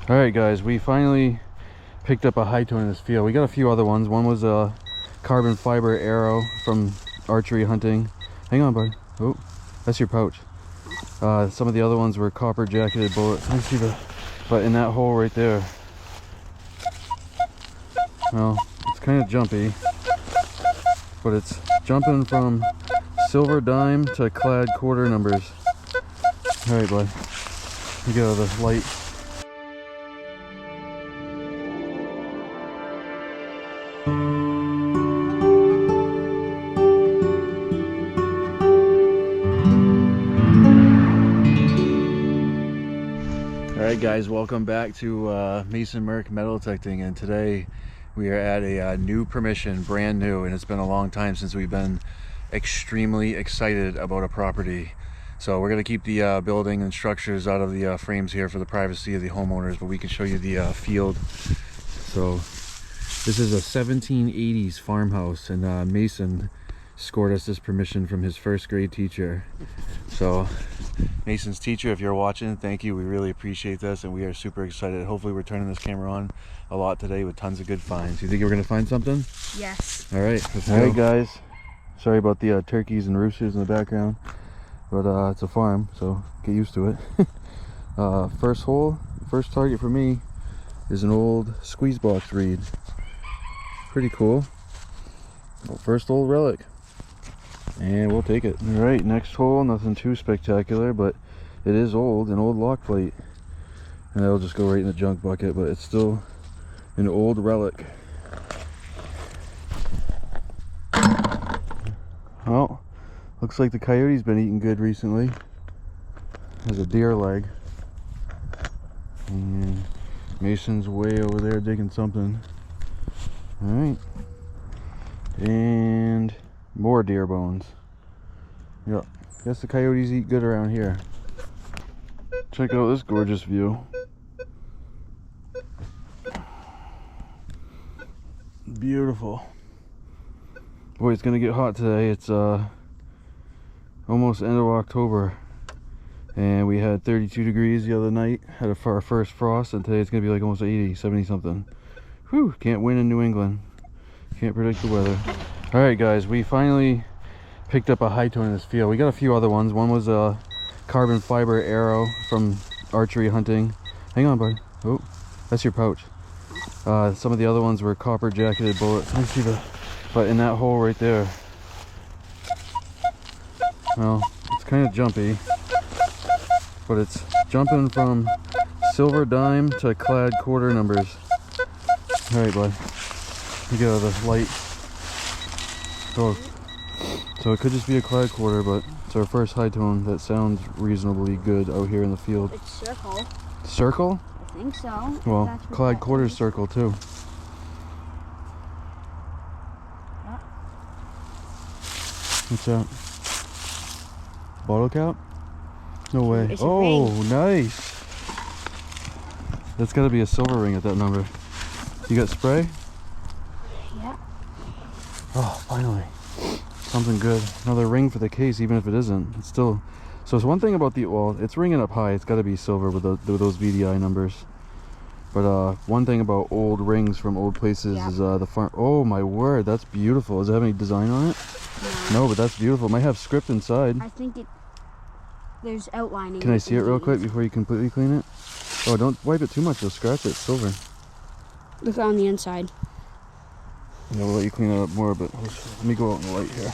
All right, guys, we finally picked up a high tone in this field. We got a few other ones. One was a carbon fiber arrow from archery hunting. Hang on, bud. Oh, that's your pouch. Some of the other ones were copper jacketed bullets. Let me see but in that hole right there, well, it's kind of jumpy, but it's jumping from silver dime to clad quarter numbers. All right, bud. You get out of the light. Alright guys, welcome back to Mason Merc metal detecting, and today we are at a new permission, brand new, and it's been a long time since we've been extremely excited about a property. So we're going to keep the building and structures out of the frames here for the privacy of the homeowners, but we can show you the field. So this is a 1780s farmhouse, and Mason scored us this permission from his first grade teacher. So Mason's teacher, if you're watching, thank you. We really appreciate this, and we are super excited. Hopefully we're turning this camera on a lot today with tons of good finds. You think we're gonna find something? Yes. All right, let's go. All right, guys, sorry about the turkeys and roosters in the background, but it's a farm, so get used to it. First hole, first target for me is an old squeeze box reed. Pretty cool. Well, first old relic, and we'll take it. All right, next hole, nothing too spectacular, but it is old, an old lock plate, and that'll just go right in the junk bucket, but it's still an old relic. Well, looks like the coyote's been eating good recently. Has a deer leg, and Mason's way over there digging something. All right, and more deer bones. Yep, guess the coyotes eat good around here. Check out this gorgeous view. Beautiful. Boy, it's gonna get hot today. It's almost end of October, and we had 32 degrees the other night, had our first frost, and today it's gonna be like almost 80, 70 something. Whew, can't win in New England. Can't predict the weather. All right, guys, we finally picked up a high tone in this field. We got a few other ones. One was a carbon fiber arrow from archery hunting. Hang on, bud. Oh, that's your pouch. Some of the other ones were copper jacketed bullets. Let me see but in that hole right there, well, it's kind of jumpy, but it's jumping from silver dime to clad quarter numbers. All right, bud. You get out of the light. So it could just be a clad quarter, but it's our first high tone that sounds reasonably good out here in the field. It's circle. Circle? I think so. Well, clad quarter's circle too. Yeah. What's that? Bottle cap? No way. It's a oh, ring. Nice. That's got to be a silver ring at that number. You got spray? Yeah. Oh, finally. Something good. Another ring for the case, even if it isn't. It's still... So it's one thing about the... Well, it's ringing up high. It's got to be silver with those VDI numbers. But one thing about old rings from old places is the farm... Oh, my word. That's beautiful. Does it have any design on it? No, but that's beautiful. It might have script inside. I think there's outlining. Can I see it real quick before you completely clean it? Oh, don't wipe it too much. You'll scratch it. It's silver. Look on the inside. Yeah, we'll let you clean it up more, but let me go out in the light here.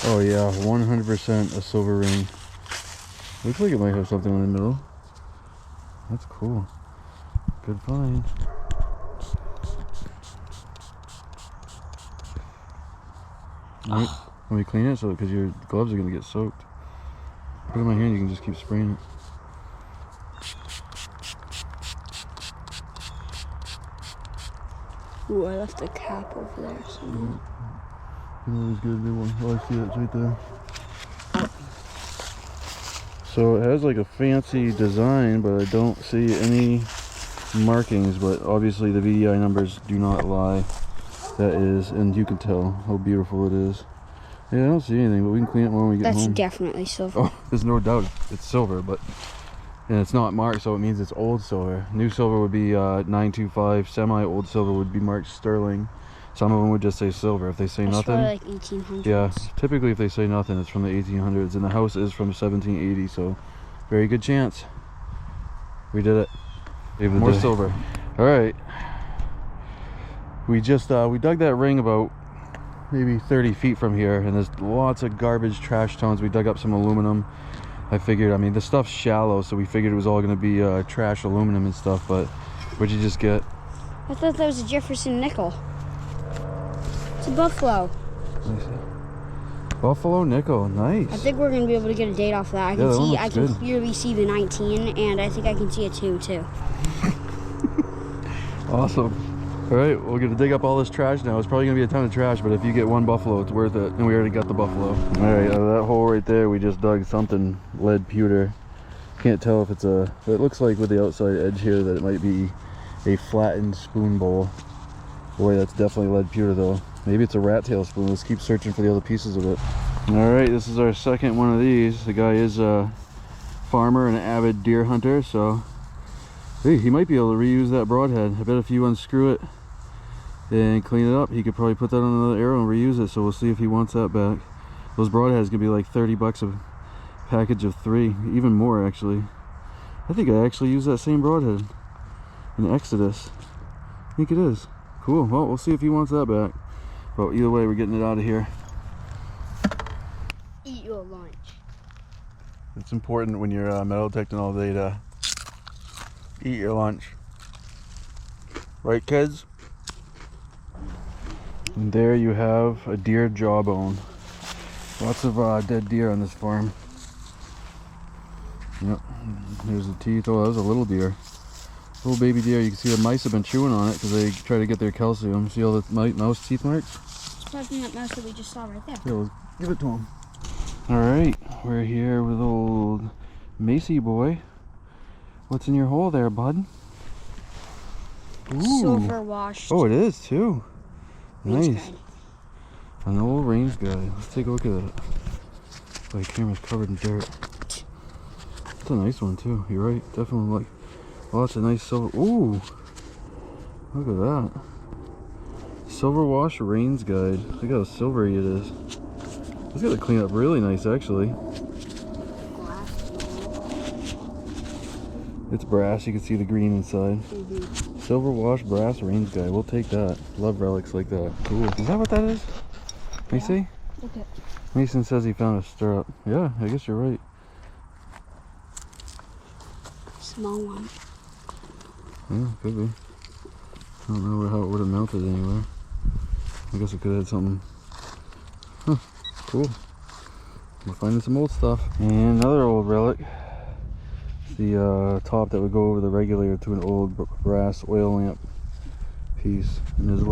Oh yeah, 100% a silver ring. Looks like it might have something in the middle. That's cool. Good find. Let me clean it because your gloves are going to get soaked. Put it in my hand, you can just keep spraying it. Ooh, I left the cap over there. So. You can always get a new one. Oh, I see it. It's right there. So it has like a fancy design, but I don't see any markings. But obviously the VDI numbers do not lie. That is, and you can tell how beautiful it is. Yeah, I don't see anything, but we can clean it when we get home. That's definitely silver. Oh, there's no doubt it's silver, but and it's not marked, so it means it's old silver. New silver would be 925. Semi-old silver would be marked sterling. Some of them would just say silver if they say That's nothing. probably like 1800s. Yeah, typically if they say nothing, it's from the 1800s, and the house is from 1780, so very good chance. We did it. More silver. All right. We just we dug that ring about maybe 30 feet from here, and there's lots of garbage trash tons. We dug up some aluminum. I figured, I mean, the stuff's shallow, so we figured it was all going to be trash aluminum and stuff, but what'd you just get? I thought that was a Jefferson nickel. It's a buffalo. Buffalo nickel, nice. I think we're going to be able to get a date off that. I can clearly see the 19, and I think I can see a 2 too. Awesome. All right, we're gonna dig up all this trash now. It's probably gonna be a ton of trash, but if you get one buffalo, it's worth it. And we already got the buffalo. All right, out of that hole right there, we just dug something lead pewter. Can't tell if it's a, it looks like with the outside edge here that it might be a flattened spoon bowl. Boy, that's definitely lead pewter though. Maybe it's a rat tail spoon. Let's keep searching for the other pieces of it. All right, this is our second one of these. The guy is a farmer and an avid deer hunter, so hey, he might be able to reuse that broadhead. I bet if you unscrew it and clean it up, he could probably put that on another arrow and reuse it, so we'll see if he wants that back. Those broadheads could be like 30 bucks a package of 3, even more actually. I think I actually used that same broadhead in Exodus. I think it is. Cool, well, we'll see if he wants that back. But either way, we're getting it out of here. Eat your lunch. It's important when you're metal detecting all day to eat your lunch. Right, kids? And there you have a deer jawbone. Lots of dead deer on this farm. Yep, here's the teeth. Oh, that was a little deer. Little baby deer. You can see the mice have been chewing on it because they try to get their calcium. See all the mouse teeth marks? It's probably that mouse that we just saw right there. Yeah, let's give it to him. Alright, we're here with old Macy boy. What's in your hole there, bud? Ooh. Silver washed. Oh, it is too. Range Nice. guide. An old range guide. Let's take a look at it. My camera's covered in dirt. It's a nice one too. You're right. Definitely like lots of nice silver. Ooh. Look at that. Silver wash range guide. Look how silvery it is. It's got to clean up really nice actually. It's brass. You can see the green inside. Silver wash brass range guide. We'll take that. Love relics like that. Cool. Is that what that is? Macy? Look at Mason says he found a stirrup. Yeah, I guess you're right. small one. Yeah, could be. I don't know how it would have mounted anywhere. I guess it could have had something. Huh, cool. We're finding some old stuff. And another old relic. It's the top that would go over the regulator to an old brass oil lamp piece. And there's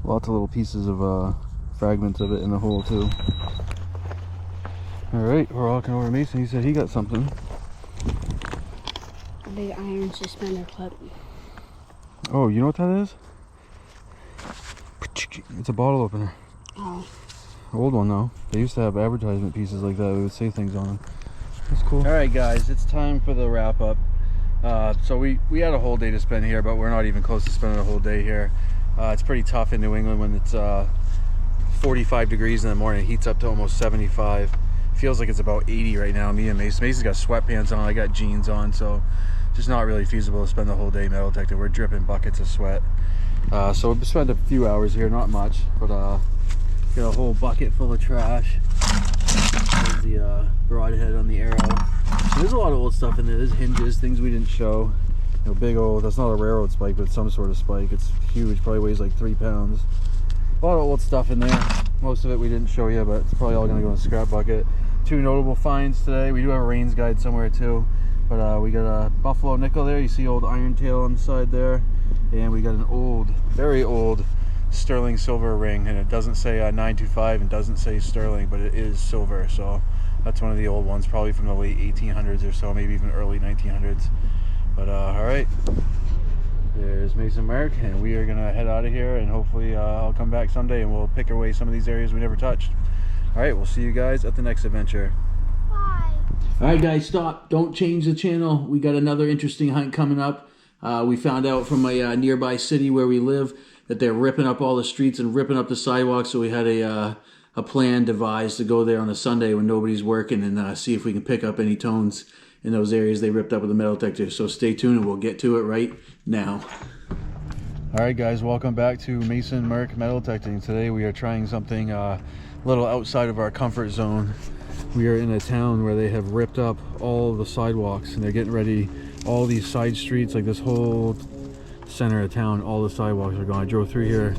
lots of little pieces of fragments of it in the hole too. Alright, we're walking over to Mason. He said he got something. A big iron suspender clip. Oh, you know what that is? It's a bottle opener. Oh. Old one though. They used to have advertisement pieces like that. They would say things on them. That's cool. Alright guys, it's time for the wrap up. So we had a whole day to spend here, but we're not even close to spending a whole day here. It's pretty tough in New England when it's 45 degrees in the morning. It heats up to almost 75. Feels like it's about 80 right now. Me and Mason. Mason's got sweatpants on. I got jeans on, so just not really feasible to spend the whole day metal detecting. We're dripping buckets of sweat. So we've spent a few hours here, not much, but get a whole bucket full of trash. There's the broadhead on the arrow. And there's a lot of old stuff in there. There's hinges, things we didn't show. You know, big old, that's not a railroad spike, but it's some sort of spike. It's huge, probably weighs like 3 pounds. A lot of old stuff in there. Most of it we didn't show you, but it's probably all gonna go in the scrap bucket. 2 notable finds today. We do have a range guide somewhere too, but we got a buffalo nickel there. You see old iron tail on the side there, and we got an old, very old sterling silver ring, and it doesn't say 925 and doesn't say sterling, but it is silver. So that's one of the old ones, probably from the late 1800s or so, maybe even early 1900s. But all right, there's Mason Merc, and we are gonna head out of here, and hopefully I'll come back someday and we'll pick away some of these areas we never touched. All right, we'll see you guys at the next adventure. Bye. All right, guys, stop. Don't change the channel. We got another interesting hunt coming up. We found out from a nearby city where we live that they're ripping up all the streets and ripping up the sidewalks. So we had a plan devised to go there on a Sunday when nobody's working and see if we can pick up any tones in those areas they ripped up with the metal detector. So stay tuned and we'll get to it right now. All right, guys, welcome back to Mason Merc Metal Detecting. Today we are trying something a little outside of our comfort zone. We are in a town where they have ripped up all the sidewalks and they're getting ready. All these side streets, like this whole center of town, all the sidewalks are gone. I drove through here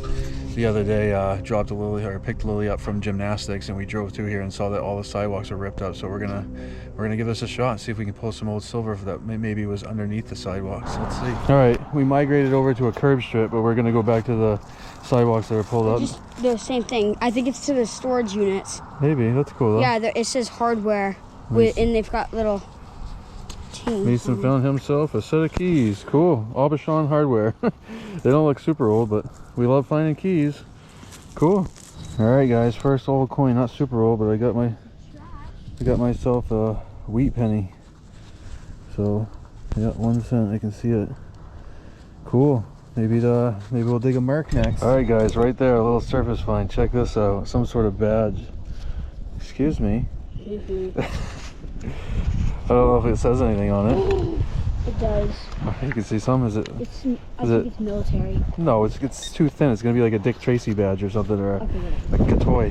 the other day, dropped Lily, or picked Lily up from gymnastics, and we drove through here and saw that all the sidewalks are ripped up. So we're gonna give this a shot and see if we can pull some old silver that maybe was underneath the sidewalks. Let's see. All right, we migrated over to a curb strip, but we're gonna go back to the sidewalks that are pulled up. Just the same thing. I think it's to the storage units. Maybe that's cool though. Yeah, it says hardware, and they've got little. Mason found himself a set of keys. Cool. Aubuchon hardware. They don't look super old, but we love finding keys. Cool. All right, guys. First old coin, not super old, but I got myself a wheat penny. So I got 1 cent. I can see it. Cool. Maybe we'll dig a Merc next. All right, guys. Right there, a little surface find. Check this out. Some sort of badge. Excuse me. I don't know if it says anything on it. It does. You can see some. I think it's military. No, it's too thin. It's gonna be like a Dick Tracy badge or something, or like a toy.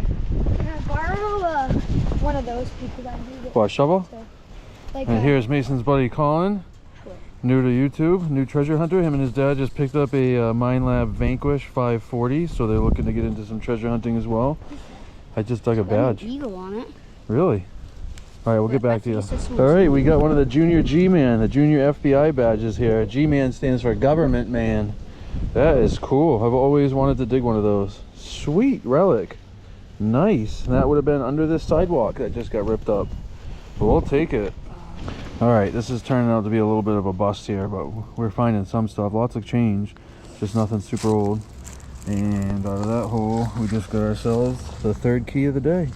Can I borrow one of those people that do it? What, a shovel? Like and here's Mason's buddy Colin, new to YouTube, new treasure hunter. Him and his dad just picked up a Mine Lab Vanquish 540, so they're looking to get into some treasure hunting as well. I just dug a badge. An eagle on it. Really? All right, we'll get back to you. All right, we got one of the Junior G-Man, the Junior FBI badges here. G-Man stands for Government Man. That is cool. I've always wanted to dig one of those. Sweet relic. Nice. And that would have been under this sidewalk that just got ripped up. But we'll take it. All right, this is turning out to be a little bit of a bust here, but we're finding some stuff. Lots of change, just nothing super old. And out of that hole, we just got ourselves the third key of the day.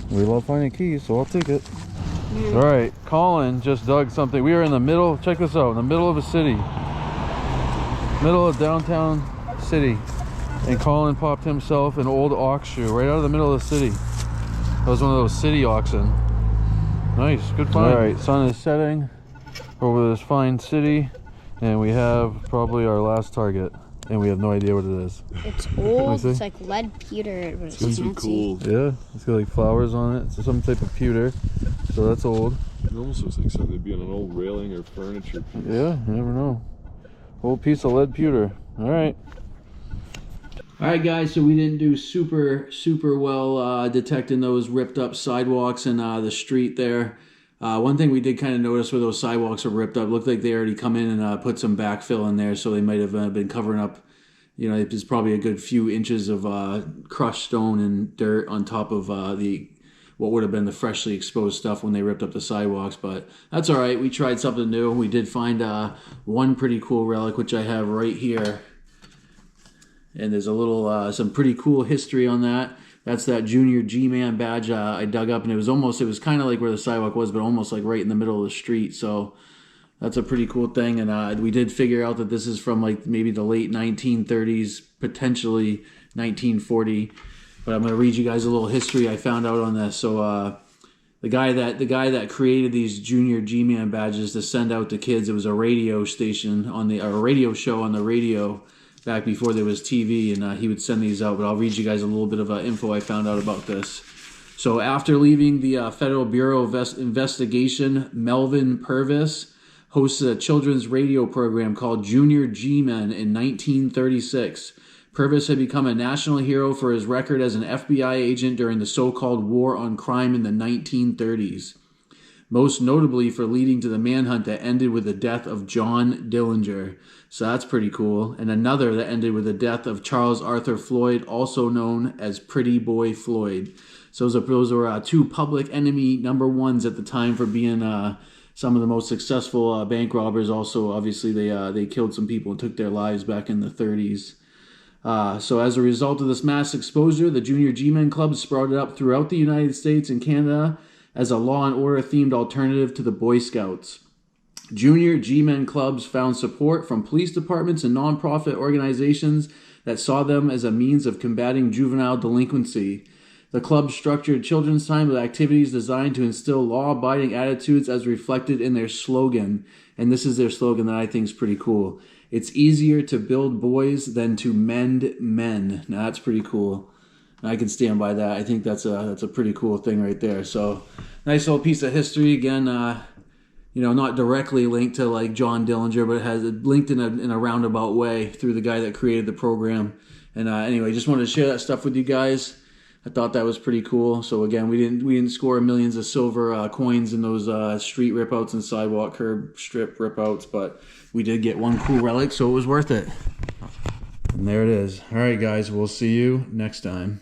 We love finding keys, so I'll take it. All right, Colin just dug something. We are in the middle, check this out, in the middle of a city. Middle of downtown city. And Colin popped himself an old ox shoe right out of the middle of the city. That was one of those city oxen. Nice, good find. All right, sun is setting over this fine city. And we have probably our last target. And we have no idea what it is. It's old. It's like lead pewter, but it's fancy. Cool. Yeah, it's got like flowers on it. It's some type of pewter, so that's old. It almost looks like something to be on an old railing or furniture piece. Yeah, you never know. Old piece of lead pewter. All right. All right, guys, so we didn't do super well detecting those ripped up sidewalks and the street there. One thing we did kind of notice where those sidewalks are ripped up, looked like they already come in and put some backfill in there, so they might have been covering up, you know, there's probably a good few inches of crushed stone and dirt on top of what would have been the freshly exposed stuff when they ripped up the sidewalks, but that's all right. We tried something new. We did find one pretty cool relic, which I have right here, and there's a little, some pretty cool history on that. That's that Junior G-Man badge I dug up, and it was kind of like where the sidewalk was, but almost like right in the middle of the street. So that's a pretty cool thing. And we did figure out that this is from like maybe the late 1930s, potentially 1940. But I'm going to read you guys a little history I found out on this. So the guy that created these Junior G-Man badges to send out to kids, it was a radio station or a radio show on the radio back before there was TV, and he would send these out, but I'll read you guys a little bit of info I found out about this. So after leaving the Federal Bureau of Investigation, Melvin Purvis hosted a children's radio program called Junior G-Men in 1936. Purvis had become a national hero for his record as an FBI agent during the so-called War on Crime in the 1930s. Most notably for leading to the manhunt that ended with the death of John Dillinger. So that's pretty cool. And another that ended with the death of Charles Arthur Floyd, also known as Pretty Boy Floyd. So those were two public enemy #1s at the time for being some of the most successful bank robbers. Also, obviously, they killed some people and took their lives back in the 30s. So as a result of this mass exposure, the Junior G-Men Club sprouted up throughout the United States and Canada as a law and order themed alternative to the Boy Scouts. Junior G-Men clubs found support from police departments and nonprofit organizations that saw them as a means of combating juvenile delinquency. The club structured children's time with activities designed to instill law-abiding attitudes as reflected in their slogan. And this is their slogan that I think is pretty cool. It's easier to build boys than to mend men. Now that's pretty cool. I can stand by that. I think that's a pretty cool thing right there. So nice little piece of history. Again, you know, not directly linked to like John Dillinger, but it has it linked in a roundabout way through the guy that created the program. And anyway, just wanted to share that stuff with you guys. I thought that was pretty cool. So again, we didn't score millions of silver coins in those street ripouts and sidewalk curb strip ripouts, but we did get one cool relic, so it was worth it. And there it is. All right, guys, we'll see you next time.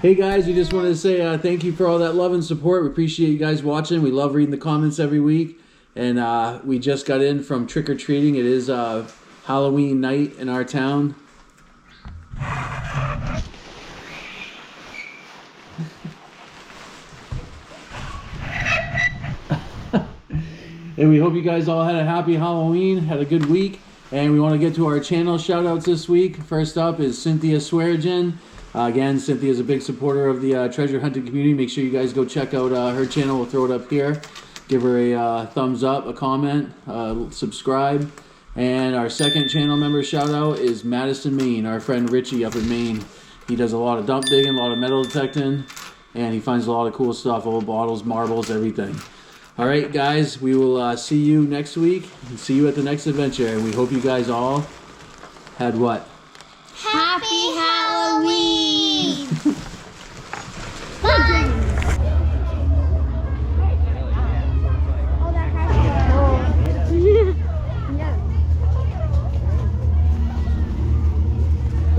Hey guys, we just wanted to say thank you for all that love and support. We appreciate you guys watching. We love reading the comments every week. And we just got in from trick-or-treating. It is Halloween night in our town. And we hope you guys all had a happy Halloween, had a good week. And we want to get to our channel shout-outs this week. First up is Cynthia Swearingen. Again, Cynthia is a big supporter of the treasure hunting community. Make sure you guys go check out her channel. We'll throw it up here. Give her a thumbs up, a comment, subscribe. And our second channel member shout out is Madison Maine, our friend Richie up in Maine. He does a lot of dump digging, a lot of metal detecting, and he finds a lot of cool stuff, old bottles, marbles, everything. All right, guys, we will see you next week and see you at the next adventure. And we hope you guys all had what? Happy Halloween! Bye!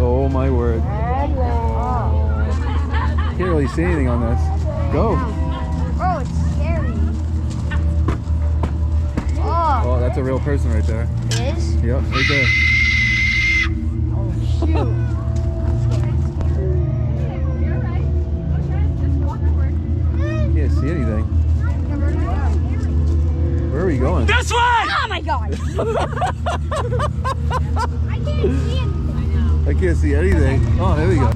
Oh my word. Can't really see anything on this. Go. Oh, it's scary. Oh, that's a real person right there. It is? Yep, right there. Oh, shoot. Can't see anything. Where are we going? This way! Oh my god! I can't see anything. I can't see anything. Oh, there we go.